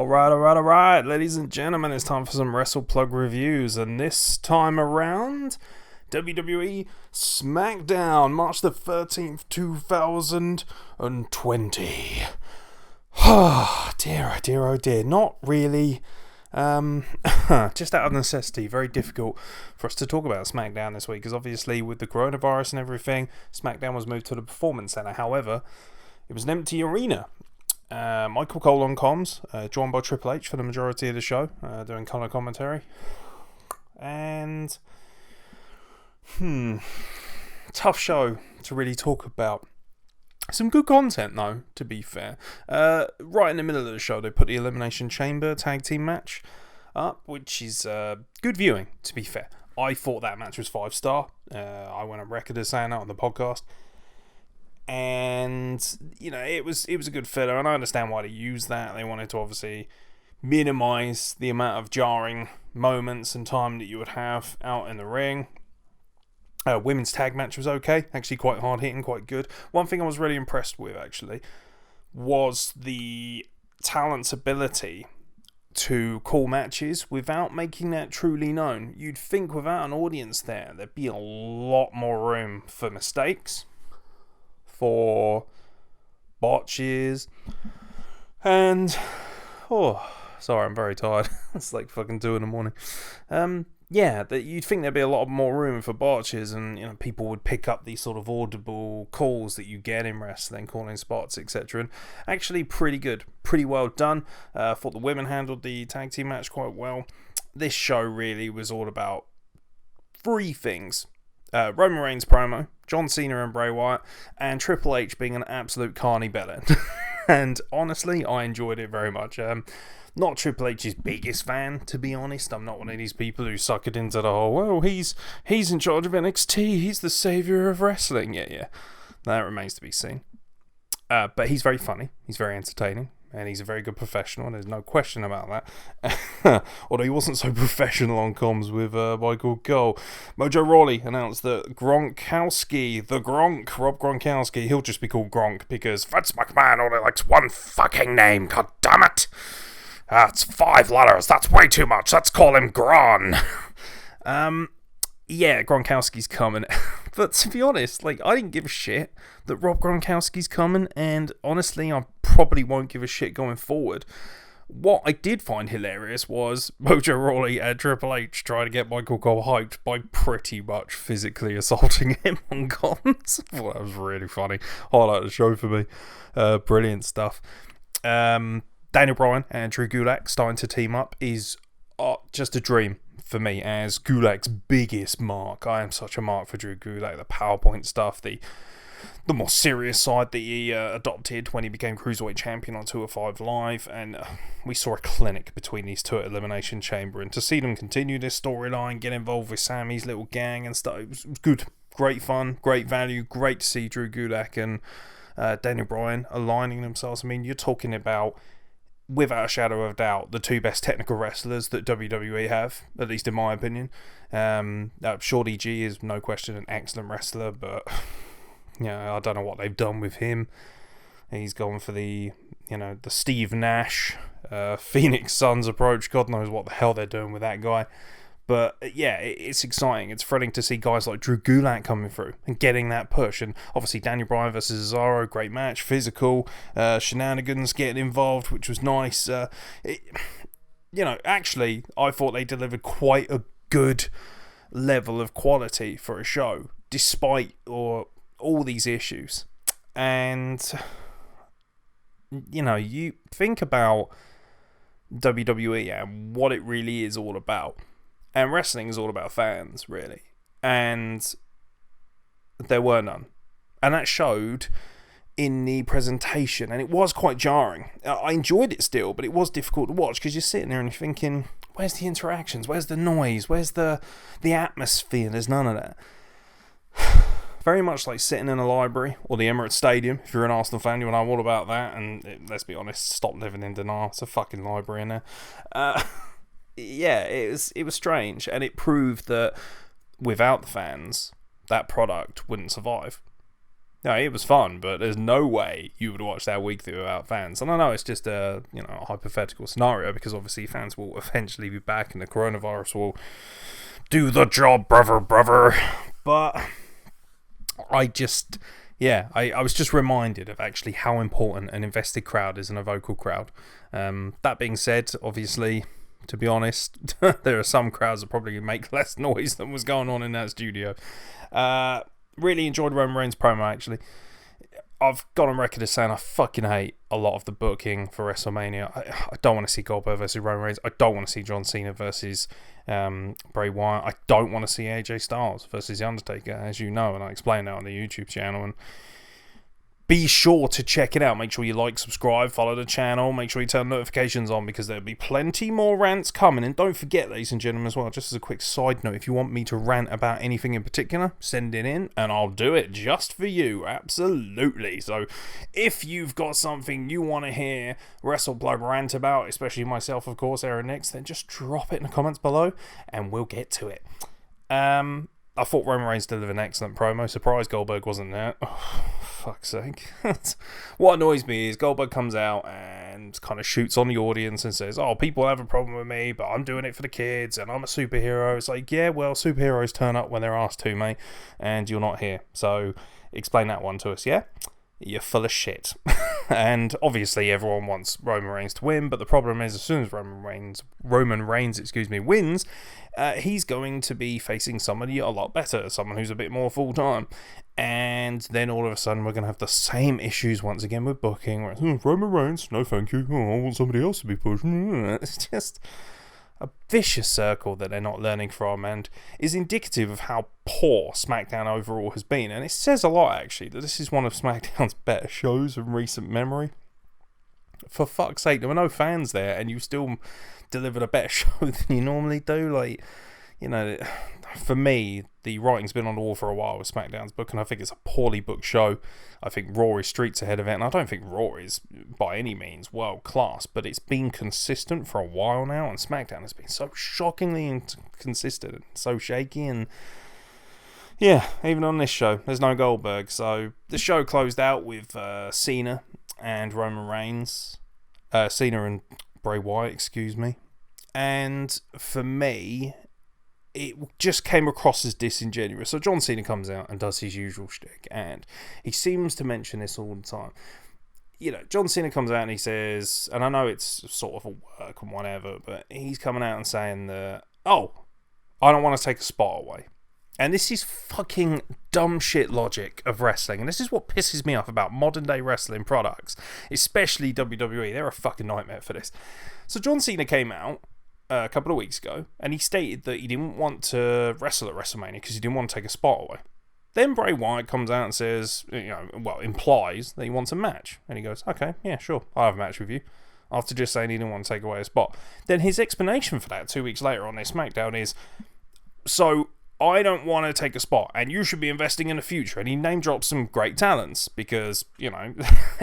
Alright, ladies and gentlemen, it's time for some Wrestle Plug reviews, and this time around, WWE Smackdown, March the 13th, 2020. Dear, oh dear, not really, just out of necessity, very difficult for us to talk about SmackDown this week, because obviously with the coronavirus and everything, SmackDown was moved to the Performance Centre. However, it was an empty arena. Michael Cole on comms, joined by Triple H for the majority of the show, doing colour commentary. And, tough show to really talk about. Some good content, though, to be fair. Right in the middle of the show, they put the Elimination Chamber tag team match up, which is good viewing, to be fair. I thought that match was 5-star. I went on record as saying that on the podcast. And, you know, it was a good filler, and I understand why they used that. They wanted to obviously minimise the amount of jarring moments and time that you would have out in the ring. Women's tag match was okay, actually quite hard hitting, quite good. One thing I was really impressed with, actually, was the talent's ability to call matches without making that truly known. You'd think without an audience there'd be a lot more room for mistakes, for botches, and sorry, I'm very tired. It's like fucking 2 a.m. That you'd think there'd be a lot more room for botches, and, you know, people would pick up these sort of audible calls that you get in wrestling, calling spots, etc. And actually pretty good, pretty well done. Thought the women handled the tag team match quite well. This show really was all about 3 things. Roman Reigns promo, John Cena and Bray Wyatt, and Triple H being an absolute carny bellend. And honestly, I enjoyed it very much. Not Triple H's biggest fan, to be honest. I'm not one of these people who suck it into the whole, well, he's in charge of NXT, he's the saviour of wrestling. Yeah. That remains to be seen. But he's very funny, he's very entertaining, and he's a very good professional, and there's no question about that. Although he wasn't so professional on comms with Michael Cole. Mojo Rawley announced that Rob Gronkowski, he'll just be called Gronk, because Vince McMahon only likes one fucking name, god damn it! That's 5 letters, that's way too much, let's call him Gron! Gronkowski's coming. But to be honest, I didn't give a shit that Rob Gronkowski's coming, and honestly, I probably won't give a shit going forward. What I did find hilarious was Mojo Rawley and Triple H trying to get Michael Cole hyped by pretty much physically assaulting him on comms. Well, that was really funny. Highlight of the show for me. Brilliant stuff. Daniel Bryan and Drew Gulak starting to team up is just a dream for me as Gulak's biggest mark. I am such a mark for Drew Gulak. The PowerPoint stuff, the more serious side that he adopted when he became Cruiserweight Champion on 205 Live, and we saw a clinic between these two at Elimination Chamber, and to see them continue this storyline, get involved with Sammy's little gang and stuff, it was good. Great fun, great value, great to see Drew Gulak and Daniel Bryan aligning themselves. I mean, you're talking about, without a shadow of a doubt, the 2 best technical wrestlers that WWE have, at least in my opinion. Shorty G is no question an excellent wrestler, but I don't know what they've done with him. He's gone for the Steve Nash, Phoenix Suns approach. God knows what the hell they're doing with that guy. But it's exciting. It's thrilling to see guys like Drew Gulak coming through and getting that push. And obviously Daniel Bryan versus Cesaro, great match, physical, shenanigans getting involved, which was nice. Actually, I thought they delivered quite a good level of quality for a show, despite all these issues. And, you think about WWE and what it really is all about. And wrestling is all about fans, really. And there were none. And that showed in the presentation. And it was quite jarring. I enjoyed it still, but it was difficult to watch, because you're sitting there and you're thinking, where's the interactions? Where's the noise? Where's the atmosphere? There's none of that. Very much like sitting in a library or the Emirates Stadium. If you're an Arsenal fan, you'll know all about that. And let's be honest, stop living in denial. It's a fucking library in there. It was strange, and it proved that without the fans, that product wouldn't survive. No, it was fun, but there's no way you would watch that weekly without fans. And I know it's just a a hypothetical scenario, because obviously fans will eventually be back and the coronavirus will do the job, brother. But I just, I was just reminded of actually how important an invested crowd is and a vocal crowd. That being said, obviously, to be honest, there are some crowds that probably make less noise than was going on in that studio. Really enjoyed Roman Reigns' promo, actually. I've gone on record as saying I fucking hate a lot of the booking for WrestleMania. I don't want to see Goldberg versus Roman Reigns. I don't want to see John Cena versus Bray Wyatt. I don't want to see AJ Styles versus The Undertaker, as you know, and I explain that on the YouTube channel. And be sure to check it out. Make sure you like, subscribe, follow the channel. Make sure you turn notifications on, because there'll be plenty more rants coming. And don't forget, ladies and gentlemen, as well, just as a quick side note, if you want me to rant about anything in particular, send it in and I'll do it just for you. Absolutely. So if you've got something you want to hear Wrestle Blog rant about, especially myself, of course, Aaron Nix, then just drop it in the comments below and we'll get to it. I thought Roman Reigns delivered an excellent promo. Surprised Goldberg wasn't there. Oh, fuck's sake. What annoys me is Goldberg comes out and kind of shoots on the audience and says, oh, people have a problem with me, but I'm doing it for the kids and I'm a superhero. It's like, yeah, well, superheroes turn up when they're asked to, mate, and you're not here. So explain that one to us, yeah? You're full of shit. And obviously everyone wants Roman Reigns to win, but the problem is, as soon as Roman Reigns wins, he's going to be facing somebody a lot better, someone who's a bit more full-time. And then all of a sudden we're going to have the same issues once again with booking. Where Roman Reigns, no thank you, I want somebody else to be pushed. It's just a vicious circle that they're not learning from, and is indicative of how poor SmackDown overall has been. And it says a lot, actually, that this is one of SmackDown's better shows in recent memory. For fuck's sake, there were no fans there, and you still delivered a better show than you normally do. Like, for me, the writing's been on the wall for a while with SmackDown's book, and I think it's a poorly booked show. I think Raw is streets ahead of it, and I don't think Raw is by any means world class, but it's been consistent for a while now, and SmackDown has been so shockingly inconsistent and so shaky. And yeah, even on this show, there's no Goldberg. So the show closed out with Cena and Roman Reigns, Cena and Bray Wyatt, excuse me. And for me, it just came across as disingenuous. So John Cena comes out and does his usual shtick, and he seems to mention this all the time. John Cena comes out and he says, and I know it's sort of a work and whatever, but he's coming out and saying that, oh, I don't want to take a spot away. And this is fucking dumb shit logic of wrestling. And this is what pisses me off about modern day wrestling products, especially WWE. They're a fucking nightmare for this. So John Cena came out a couple of weeks ago, and he stated that he didn't want to wrestle at WrestleMania because he didn't want to take a spot away. Then Bray Wyatt comes out and says, implies that he wants a match. And he goes, okay, yeah, sure, I'll have a match with you. After just saying he didn't want to take away a spot. Then his explanation for that 2 weeks later on this SmackDown is, so I don't want to take a spot, and you should be investing in the future. And he name drops some great talents because,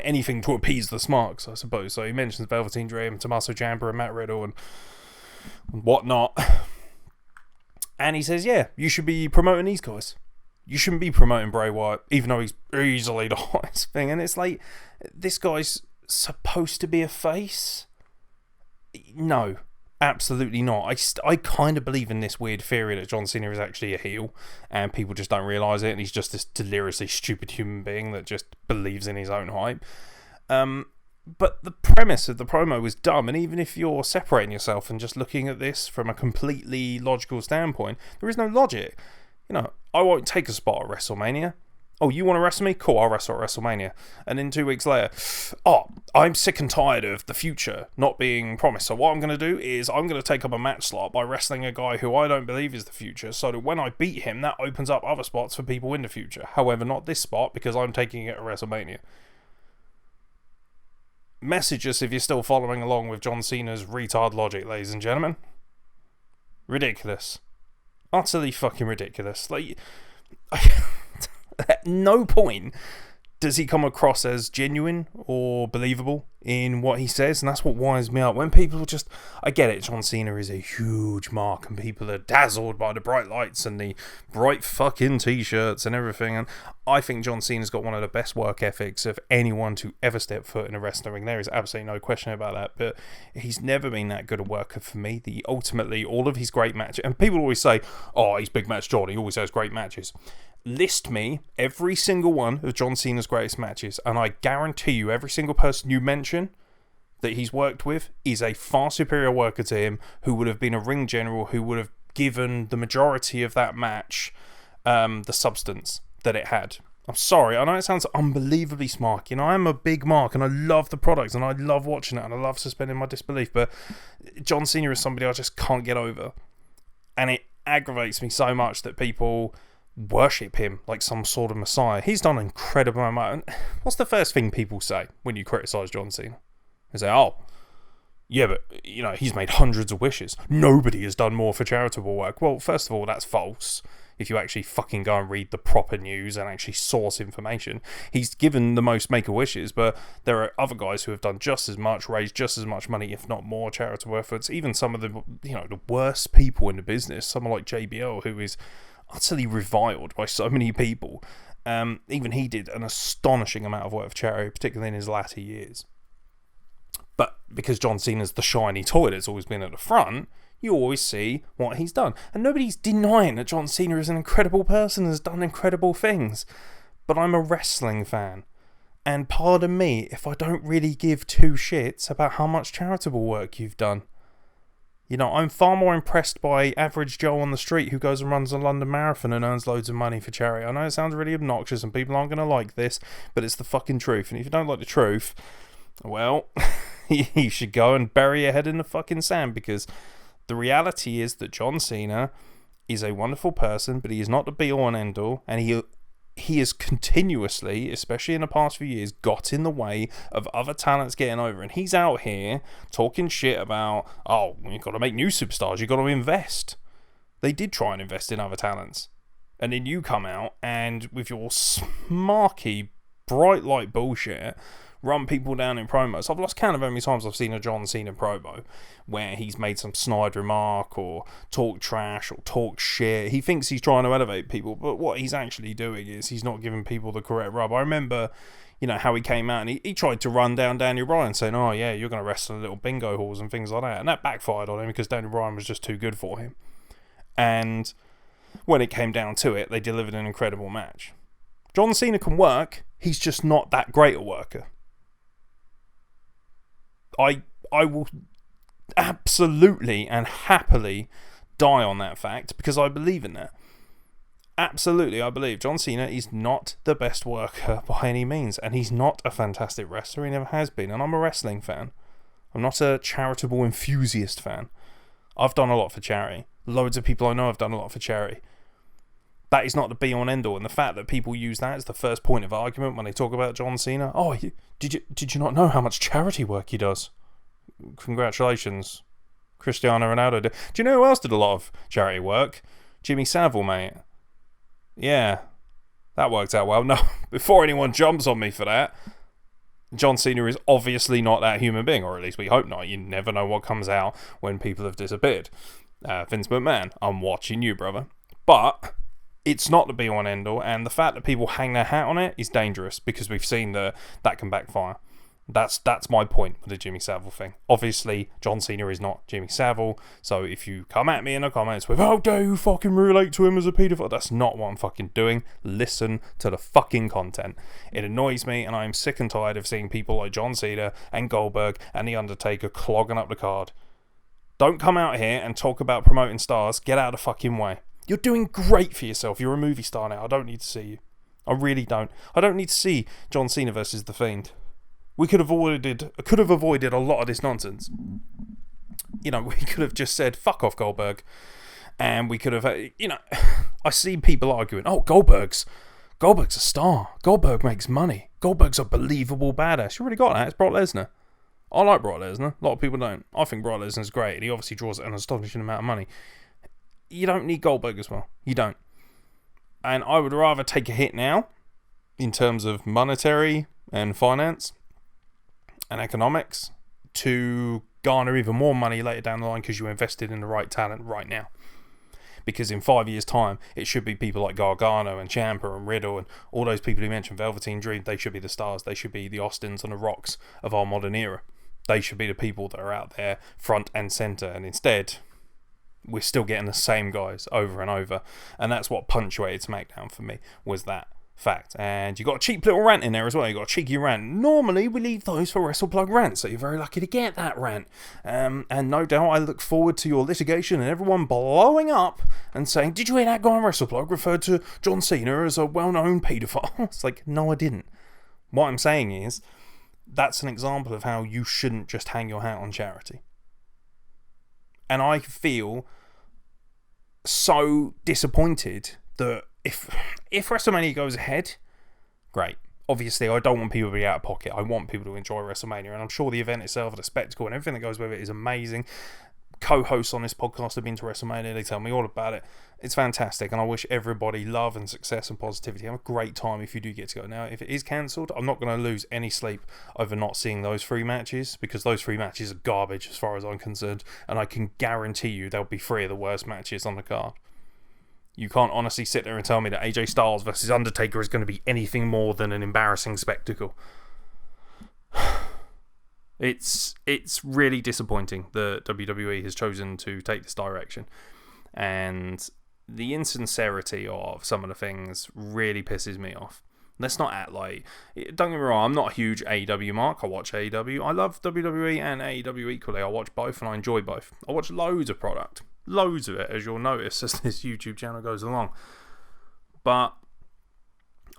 anything to appease the smarks, I suppose. So he mentions Velveteen Dream, Tommaso Ciampa, and Matt Riddle, and whatnot. And he says, yeah, you should be promoting these guys. You shouldn't be promoting Bray Wyatt, even though he's easily the hottest thing. And it's like, this guy's supposed to be a face? No. Absolutely not. I kind of believe in this weird theory that John Cena is actually a heel and people just don't realise it, and he's just this deliriously stupid human being that just believes in his own hype. But the premise of the promo was dumb, and even if you're separating yourself and just looking at this from a completely logical standpoint, there is no logic. I won't take a spot at WrestleMania. Oh, you want to wrestle me? Cool, I'll wrestle at WrestleMania. And then 2 weeks later, oh, I'm sick and tired of the future not being promised. So what I'm going to do is I'm going to take up a match slot by wrestling a guy who I don't believe is the future, so that when I beat him, that opens up other spots for people in the future. However, not this spot, because I'm taking it at WrestleMania. Message us if you're still following along with John Cena's retard logic, ladies and gentlemen. Ridiculous. Utterly fucking ridiculous. Like, at no point does he come across as genuine or believable in what he says, and that's what winds me up. When people are just, I get it, John Cena is a huge mark, and people are dazzled by the bright lights and the bright fucking t-shirts and everything, and I think John Cena's got one of the best work ethics of anyone to ever step foot in a wrestling ring. There is absolutely no question about that, but he's never been that good a worker for me. Ultimately, all of his great matches, and people always say, oh, he's Big Match John, he always has great matches. List me every single one of John Cena's greatest matches, and I guarantee you every single person you mention that he's worked with is a far superior worker to him, who would have been a ring general, who would have given the majority of that match the substance that it had. I'm sorry, I know it sounds unbelievably smart. You know, I'm a big mark, and I love the products, and I love watching it, and I love suspending my disbelief, but John Cena is somebody I just can't get over, and it aggravates me so much that people worship him like some sort of messiah. He's done an incredible amount. What's the first thing people say when you criticise John Cena? They say, oh, yeah, but, you know, he's made hundreds of wishes. Nobody has done more for charitable work. Well, first of all, that's false. If you actually fucking go and read the proper news and actually source information, he's given the most make-a-wishes, but there are other guys who have done just as much, raised just as much money, if not more, charitable efforts. Even some of the, you know, the worst people in the business, someone like JBL, who is utterly reviled by so many people. Even he did an astonishing amount of work for charity, particularly in his latter years. But because John Cena's the shiny toy that's always been at the front, you always see what he's done. And nobody's denying that John Cena is an incredible person and has done incredible things. But I'm a wrestling fan. And pardon me if I don't really give two shits about how much charitable work you've done. You know, I'm far more impressed by average Joe on the street who goes and runs a London Marathon and earns loads of money for charity. I know it sounds really obnoxious and people aren't going to like this, but it's the fucking truth. And if you don't like the truth, well, you should go and bury your head in the fucking sand, because the reality is that John Cena is a wonderful person, but he is not the be-all and end-all, and he has continuously, especially in the past few years, got in the way of other talents getting over. And he's out here talking shit about, oh, you've got to make new superstars, you've got to invest. They did try and invest in other talents. And then you come out and with your smarky, bright light bullshit, run people down in promos. I've lost count of how many times I've seen a John Cena promo where he's made some snide remark or talk trash or talk shit. He thinks he's trying to elevate people, but what he's actually doing is he's not giving people the correct rub. I remember, you know, how he came out and he tried to run down Daniel Bryan saying, oh yeah, you're going to wrestle in little bingo halls and things like that. And that backfired on him because Daniel Bryan was just too good for him. And when it came down to it, they delivered an incredible match. John Cena can work, he's just not that great a worker. I will absolutely and happily die on that fact because I believe in that. Absolutely, I believe John Cena is not the best worker by any means, and he's not a fantastic wrestler, he never has been, and I'm a wrestling fan. I'm not a charitable enthusiast fan. I've done a lot for charity. Loads of people I know have done a lot for charity. That is not the be-all and end-all, and the fact that people use that as the first point of argument when they talk about John Cena, oh, did you not know how much charity work he does? Congratulations, Cristiano Ronaldo. Do you know who else did a lot of charity work? Jimmy Savile, mate. Yeah, that worked out well. No, before anyone jumps on me for that, John Cena is obviously not that human being, or at least we hope not. You never know what comes out when people have disappeared. Vince McMahon, I'm watching you, brother. But it's not the be-all and end-all, and the fact that people hang their hat on it is dangerous because we've seen that can backfire. That's my point with the Jimmy Savile thing. Obviously, John Cena is not Jimmy Savile, so if you come at me in the comments with, how dare you fucking relate to him as a paedophile, that's not what I'm fucking doing. Listen to the fucking content. It annoys me, and I'm sick and tired of seeing people like John Cena and Goldberg and The Undertaker clogging up the card. Don't come out here and talk about promoting stars. Get out of the fucking way. You're doing great for yourself. You're a movie star now. I don't need to see you. I really don't. I don't need to see John Cena versus The Fiend. We could have avoided a lot of this nonsense. You know, we could have just said, fuck off, Goldberg. And we could have, you know, I see people arguing, oh, Goldberg's a star. Goldberg makes money. Goldberg's a believable badass. You already got that. It's Brock Lesnar. I like Brock Lesnar. A lot of people don't. I think Brock Lesnar's great. And he obviously draws an astonishing amount of money. You don't need Goldberg as well. You don't. And I would rather take a hit now in terms of monetary and finance and economics to garner even more money later down the line because you invested in the right talent right now. Because in 5 years' time, it should be people like Gargano and Ciampa and Riddle and all those people you mentioned, Velveteen Dream. They should be the stars. They should be the Austins and the Rocks of our modern era. They should be the people that are out there front and centre. And instead, we're still getting the same guys over and over. And that's what punctuated SmackDown for me, was that fact. And you got a cheap little rant in there as well. You got a cheeky rant. Normally we leave those for WrestlePlug rants, so you're very lucky to get that rant. And no doubt I look forward to your litigation and everyone blowing up and saying, did you hear that guy on WrestlePlug referred to John Cena as a well-known paedophile? It's like, no, I didn't. What I'm saying is, that's an example of how you shouldn't just hang your hat on charity. And I feel so disappointed that if WrestleMania goes ahead, great. Obviously, I don't want people to be out of pocket. I want people to enjoy WrestleMania, and I'm sure the event itself, the spectacle, and everything that goes with it is amazing. Co-hosts on this podcast have been to WrestleMania. They tell me all about it. It's fantastic, and I wish everybody love and success and positivity. Have a great time if you do get to go. Now, if it is cancelled, I'm not going to lose any sleep over not seeing those 3 matches, because those 3 matches are garbage as far as I'm concerned, and I can guarantee you they'll be 3 of the worst matches on the card. You can't honestly sit there and tell me that AJ Styles versus Undertaker is going to be anything more than an embarrassing spectacle. It's really disappointing that WWE has chosen to take this direction. And the insincerity of some of the things really pisses me off. Let's not act like... Don't get me wrong, I'm not a huge AEW mark. I watch AEW. I love WWE and AEW equally. I watch both and I enjoy both. I watch loads of product. Loads of it, as you'll notice as this YouTube channel goes along. But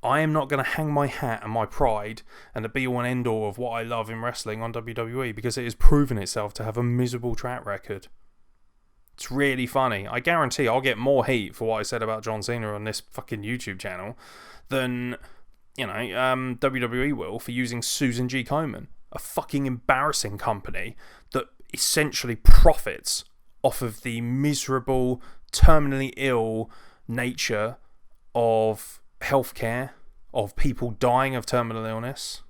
I am not going to hang my hat and my pride and the be-all and end-all of what I love in wrestling on WWE, because it has proven itself to have a miserable track record. It's really funny. I guarantee I'll get more heat for what I said about John Cena on this fucking YouTube channel than, WWE will for using Susan G. Komen, a fucking embarrassing company that essentially profits off of the miserable, terminally ill nature of healthcare, of people dying of terminal illness.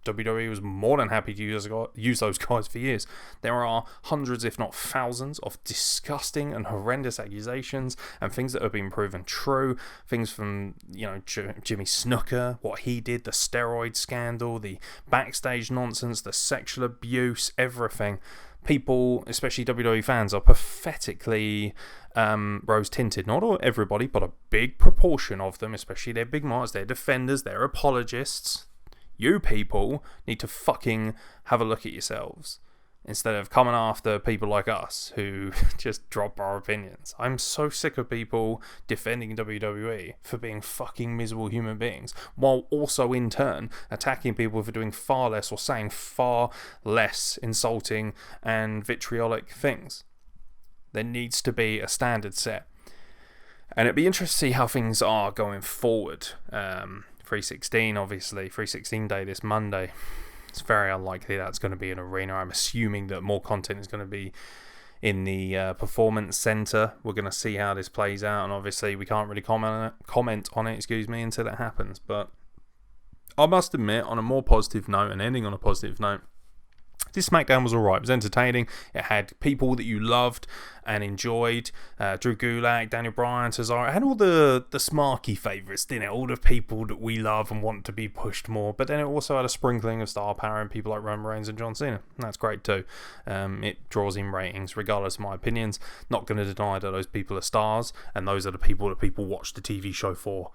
WWE was more than happy to use those guys for years. There are hundreds, if not thousands, of disgusting and horrendous accusations and things that have been proven true. Things from, Jimmy Snuka, what he did, the steroid scandal, the backstage nonsense, the sexual abuse, everything. People, especially WWE fans, are pathetically rose-tinted. Not all, everybody, but a big proportion of them, especially their big marks, their defenders, their apologists. You people need to fucking have a look at yourselves instead of coming after people like us who just drop our opinions. I'm so sick of people defending WWE for being fucking miserable human beings, while also in turn attacking people for doing far less or saying far less insulting and vitriolic things. There needs to be a standard set. And it'd be interesting to see how things are going forward. 316, obviously, 316 day this Monday. It's very unlikely that's going to be an arena. I'm assuming that more content is going to be in the Performance Centre. We're going to see how this plays out, and obviously we can't really comment on it, until it happens. But I must admit, on a more positive note, and ending on a positive note, this SmackDown was alright. It was entertaining. It had people that you loved and enjoyed. Drew Gulak, Daniel Bryan, Cesaro. It had all the smarky favourites, didn't it? All the people that we love and want to be pushed more. But then it also had a sprinkling of star power and people like Roman Reigns and John Cena. And that's great too. It draws in ratings, regardless of my opinions. Not going to deny that those people are stars, and those are the people that people watch the TV show for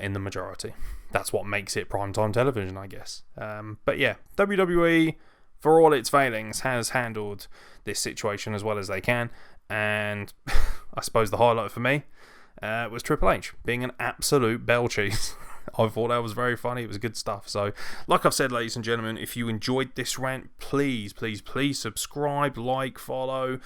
in the majority. That's what makes it primetime television, I guess. But yeah, WWE, for all its failings, has handled this situation as well as they can. And I suppose the highlight for me was Triple H being an absolute bell cheese. I thought that was very funny. It was good stuff. So, like I've said, ladies and gentlemen, if you enjoyed this rant, please subscribe, like, follow,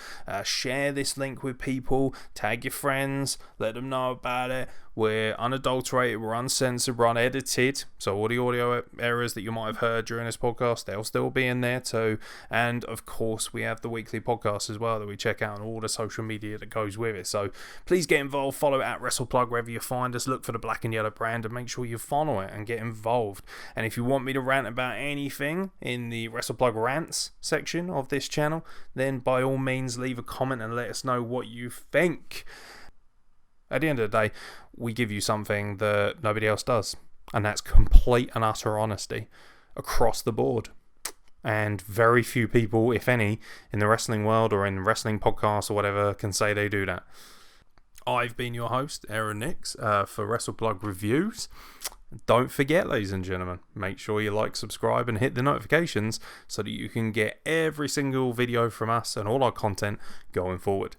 share this link with people, tag your friends, let them know about it, We're unadulterated, we're uncensored, we're unedited. So all the audio errors that you might have heard during this podcast, they'll still be in there too. And of course, we have the weekly podcast as well that we check out on all the social media that goes with it. So please get involved. Follow at WrestlePlug wherever you find us. Look for the black and yellow brand and make sure you follow it and get involved. And if you want me to rant about anything in the WrestlePlug rants section of this channel, then by all means leave a comment and let us know what you think. At the end of the day, we give you something that nobody else does, and that's complete and utter honesty across the board. And very few people, if any, in the wrestling world or in wrestling podcasts or whatever can say they do that. I've been your host, Aaron Nix, for WrestlePlug Reviews. Don't forget, ladies and gentlemen, make sure you like, subscribe, and hit the notifications so that you can get every single video from us and all our content going forward.